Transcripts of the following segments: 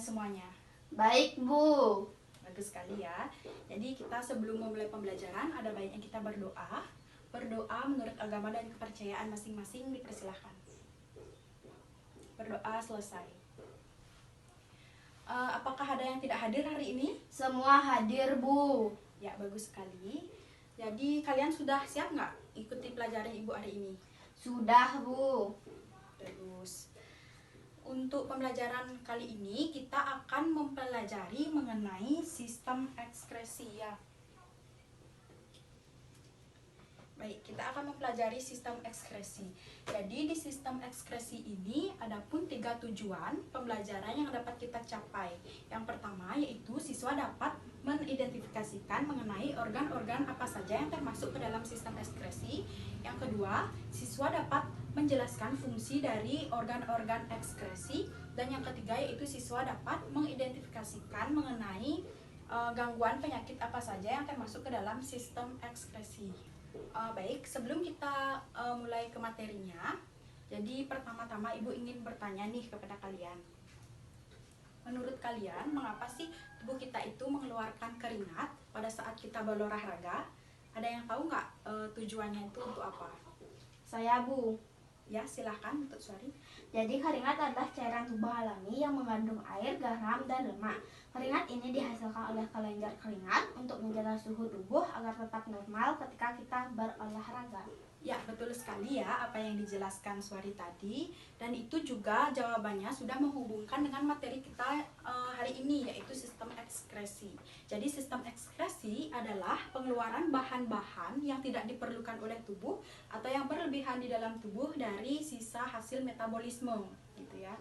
semuanya? Baik, Bu. Bagus sekali ya. Jadi kita sebelum memulai pembelajaran ada baiknya kita berdoa. Berdoa menurut agama dan kepercayaan masing-masing, dipersilahkan. Berdoa selesai. Apakah ada yang tidak hadir hari ini? Semua hadir, Bu. Ya, bagus sekali. Jadi kalian sudah siap nggak ikuti pelajaran Ibu hari ini? Sudah, Bu. Bagus. Untuk pembelajaran kali ini kita akan mempelajari mengenai sistem ekskresi ya. Baik, kita akan mempelajari sistem ekskresi. Jadi di sistem ekskresi ini ada pun 3 tujuan pembelajaran yang dapat kita capai. Yang pertama yaitu siswa dapat mengidentifikasikan mengenai organ-organ apa saja yang termasuk ke dalam sistem ekskresi. Yang kedua, siswa dapat menjelaskan fungsi dari organ-organ ekskresi. Dan yang ketiga yaitu siswa dapat mengidentifikasikan mengenai gangguan penyakit apa saja yang termasuk ke dalam sistem ekskresi. Baik, sebelum kita mulai ke materinya, jadi pertama-tama Ibu ingin bertanya nih kepada kalian. Menurut kalian, mengapa sih tubuh kita itu mengeluarkan keringat pada saat kita berolahraga? Ada yang tahu nggak tujuannya itu untuk apa? Saya, Bu. Ya, silahkan untuk Suari. Jadi keringat adalah cairan tubuh alami yang mengandung air, garam, dan lemak. Keringat ini dihasilkan oleh kelenjar keringat untuk menjaga suhu tubuh agar tetap normal ketika kita berolahraga. Ya, betul sekali ya apa yang dijelaskan Suari tadi. Dan itu juga jawabannya sudah menghubungkan dengan materi kita hari ini, yaitu sistem ekskresi. Jadi sistem ekskresi adalah pengeluaran bahan-bahan yang tidak diperlukan oleh tubuh atau yang berlebihan di dalam tubuh dari sisa hasil metabolisme, gitu ya.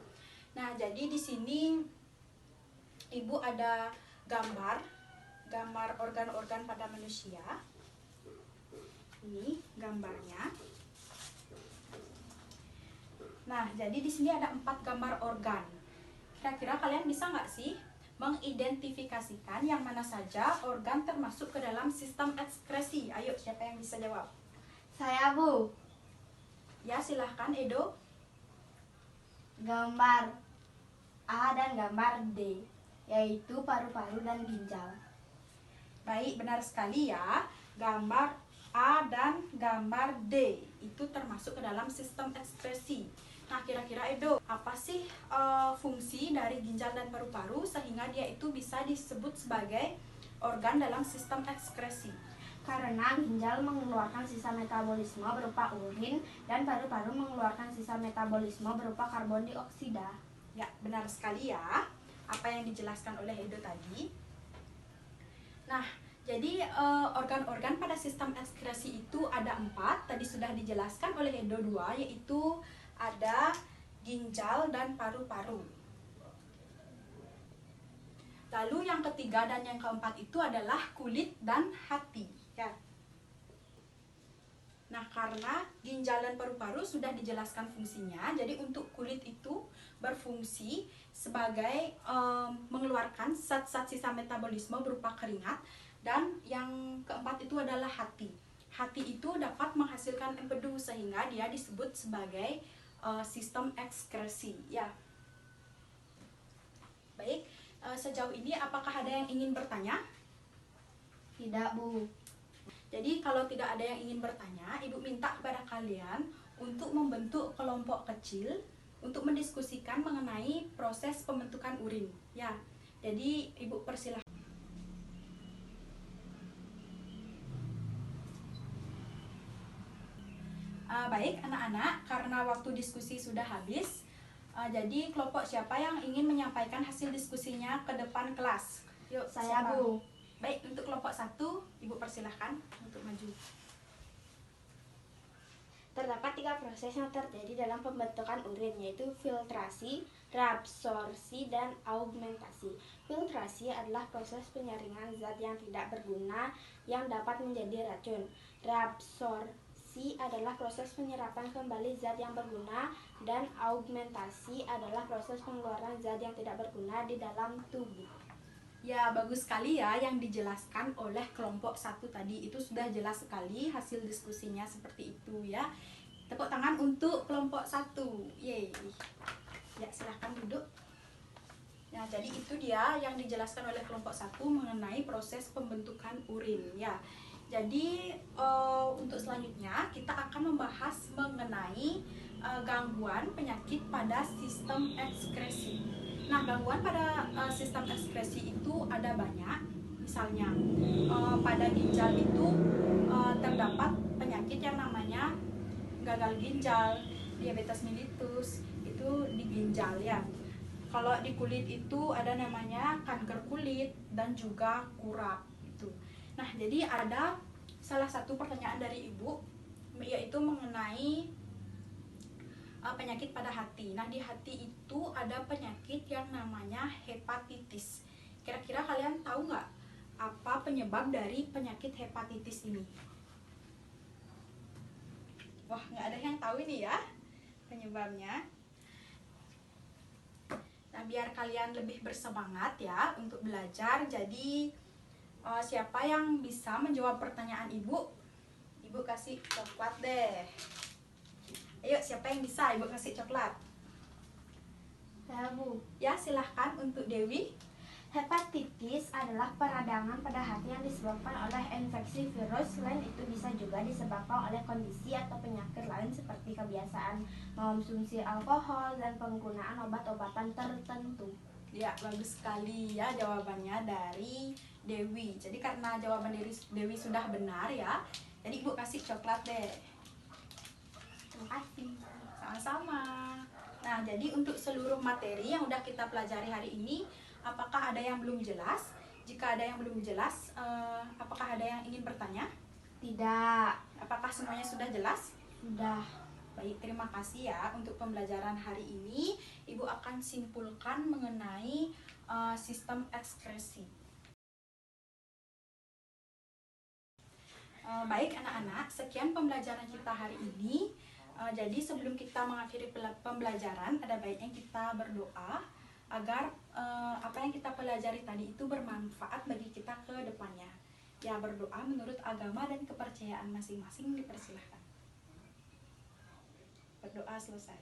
Nah, jadi di sini Ibu ada gambar organ-organ pada manusia. Ini gambarnya. Nah, jadi di sini ada 4 gambar organ. Kira-kira kalian bisa nggak sih mengidentifikasikan yang mana saja organ termasuk ke dalam sistem ekskresi? Ayo, siapa yang bisa jawab? Saya, Bu. Ya, silahkan Edo. Gambar A dan gambar D, yaitu paru-paru dan ginjal. Baik, benar sekali ya. Gambar A dan gambar D itu termasuk ke dalam sistem ekskresi. Nah, kira-kira Edo, apa sih fungsi dari ginjal dan paru-paru sehingga dia itu bisa disebut sebagai organ dalam sistem ekskresi? Karena ginjal mengeluarkan sisa metabolisme berupa urin dan paru-paru mengeluarkan sisa metabolisme berupa karbon dioksida. Ya, benar sekali ya apa yang dijelaskan oleh Edo tadi. Nah, jadi organ-organ pada sistem ekskresi itu ada 4. Tadi sudah dijelaskan oleh Edo 2, yaitu ada ginjal dan paru-paru. Lalu yang ketiga dan yang keempat itu adalah kulit dan hati. Ya. Nah, karena ginjal dan paru-paru sudah dijelaskan fungsinya, jadi untuk kulit itu berfungsi sebagai mengeluarkan zat-zat sisa metabolisme berupa keringat. Dan yang keempat itu adalah hati. Hati itu dapat menghasilkan empedu sehingga dia disebut sebagai sistem ekskresi. Ya. Baik, sejauh ini apakah ada yang ingin bertanya? Tidak, Bu. Jadi kalau tidak ada yang ingin bertanya, Ibu minta kepada kalian untuk membentuk kelompok kecil untuk mendiskusikan mengenai proses pembentukan urin. Ya. Jadi Ibu persilahkan. Baik anak-anak, karena waktu diskusi sudah habis, jadi kelompok siapa yang ingin menyampaikan hasil diskusinya ke depan kelas? Yuk, Saya, siapa? Bu. Baik, untuk kelompok 1, Ibu persilahkan untuk maju. Terdapat 3 proses yang terjadi dalam pembentukan urin, yaitu filtrasi, reabsorpsi, dan augmentasi. Filtrasi adalah proses penyaringan zat yang tidak berguna yang dapat menjadi racun. Reabsorpsi adalah proses penyerapan kembali zat yang berguna, dan augmentasi adalah proses pengeluaran zat yang tidak berguna di dalam tubuh. Ya, bagus sekali ya yang dijelaskan oleh kelompok 1 tadi. Itu sudah jelas sekali hasil diskusinya seperti itu ya. Tepuk tangan untuk kelompok 1. Yeay. Ya, silahkan duduk. Nah, jadi itu dia yang dijelaskan oleh kelompok 1 mengenai proses pembentukan urin ya. Jadi untuk selanjutnya kita akan membahas mengenai gangguan penyakit pada sistem ekskresi. Nah, gangguan pada sistem ekskresi itu ada banyak. Misalnya pada ginjal itu terdapat penyakit yang namanya gagal ginjal, diabetes mellitus, itu di ginjal ya. Kalau di kulit itu ada namanya kanker kulit dan juga kurap itu. Nah, jadi ada salah satu pertanyaan dari ibu yaitu mengenai penyakit pada hati. Nah, di hati itu ada penyakit yang namanya hepatitis. Kira-kira kalian tahu nggak apa penyebab dari penyakit hepatitis ini? Wah, nggak ada yang tahu ini ya penyebabnya. Nah, biar kalian lebih bersemangat ya untuk belajar, jadi siapa yang bisa menjawab pertanyaan ibu? Ibu kasih coklat deh. Ayo, siapa yang bisa? Ibu kasih coklat. Ya, Bu. Ya, silahkan untuk Dewi. Hepatitis adalah peradangan pada hati yang disebabkan oleh infeksi virus. Selain itu bisa juga disebabkan oleh kondisi atau penyakit lain seperti kebiasaan mengonsumsi alkohol dan penggunaan obat-obatan tertentu. Ya, bagus sekali ya jawabannya dari Dewi. Jadi karena jawaban Dewi sudah benar ya, jadi ibu kasih coklat deh. Terima kasih. Sama-sama. Nah, jadi untuk seluruh materi yang udah kita pelajari hari ini, apakah ada yang belum jelas? Jika ada yang belum jelas, apakah ada yang ingin bertanya? Tidak. Apakah semuanya sudah jelas? Sudah. Baik, terima kasih ya untuk pembelajaran hari ini. Ibu akan simpulkan mengenai sistem ekskresi. Baik anak-anak, sekian pembelajaran kita hari ini. Jadi sebelum kita mengakhiri pembelajaran, ada baiknya kita berdoa agar apa yang kita pelajari tadi itu bermanfaat bagi kita ke depannya. Ya, berdoa menurut agama dan kepercayaan masing-masing dipersilahkan. Berdoa selesai.